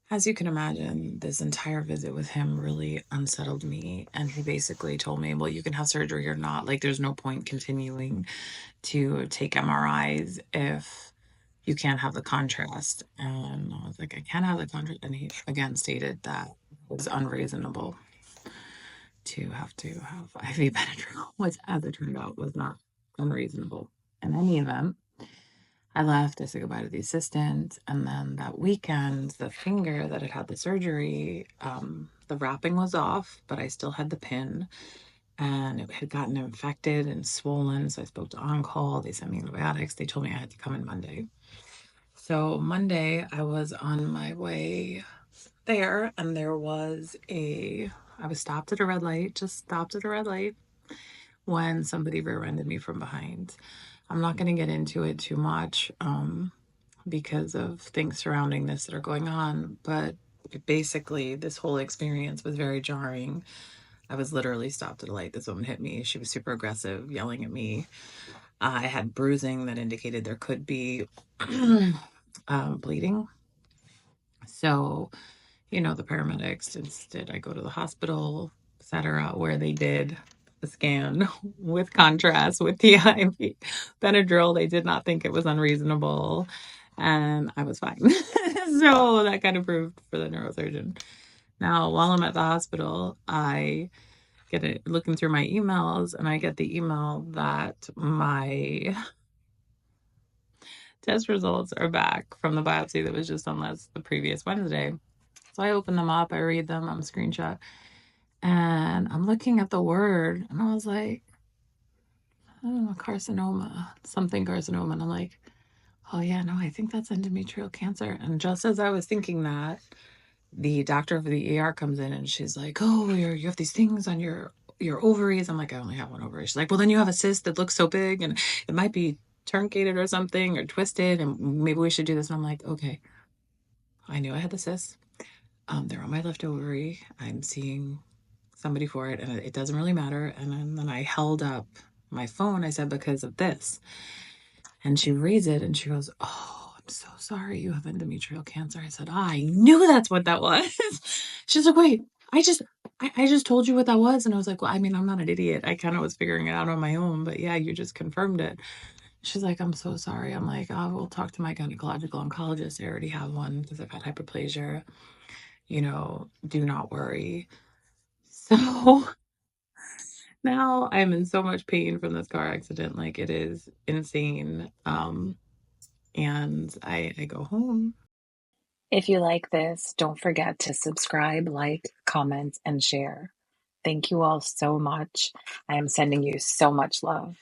As you can imagine, this entire visit with him really unsettled me. And he basically told me, well, you can have surgery or not. Like, there's no point continuing to take MRIs if you can't have the contrast. And I was like, I can't have the contrast. And he again stated that it was unreasonable to have IV Benadryl, which, as it turned out, was not unreasonable. In any event, I left, I said goodbye to the assistant, and then that weekend, the finger that had had the surgery, the wrapping was off, but I still had the pin, and it had gotten infected and swollen, so I spoke to On-Call, they sent me antibiotics, they told me I had to come in Monday. So Monday, I was on my way there, and I was stopped at a red light, just stopped at a red light, when somebody rear-ended me from behind. I'm not going to get into it too much, because of things surrounding this that are going on. But basically, this whole experience was very jarring. I was literally stopped at a light. This woman hit me. She was super aggressive, yelling at me. I had bruising that indicated there could be bleeding. So, the paramedics instead, I go to the hospital, etc., where they did the scan with contrast with the IV Benadryl. They did not think it was unreasonable, and I was fine. So that kind of proved for the neurosurgeon. Now, while I'm at the hospital, I get it looking through my emails, and I get the email that my test results are back from the biopsy that was just done the previous Wednesday. So I open them up, I read them, I'm a screenshot, and I'm looking at the word, and I was like, oh, carcinoma, something carcinoma. And I'm like, oh yeah, no, I think that's endometrial cancer. And just as I was thinking that, the doctor for the ER comes in and she's like, oh, you have these things on your ovaries. I'm like, I only have one ovary. She's like, well, then you have a cyst that looks so big and it might be truncated or something or twisted, and maybe we should do this. And I'm like, okay, I knew I had the cyst. They're on my left ovary. I'm seeing somebody for it, and it doesn't really matter. And then I held up my phone. I said, because of this. And she reads it and she goes, oh, I'm so sorry you have endometrial cancer. I said, I knew that's what that was. She's like, wait, I just told you what that was. And I was like, well, I mean, I'm not an idiot. I kind of was figuring it out on my own, but yeah, you just confirmed it. She's like, I'm so sorry. I'm like, I will talk to my gynecological oncologist. I already have one because I've had hyperplasia. Do not worry. So now I'm in so much pain from this car accident. Like, it is insane. And I go home. If you like this, don't forget to subscribe, like, comment, and share. Thank you all so much. I am sending you so much love.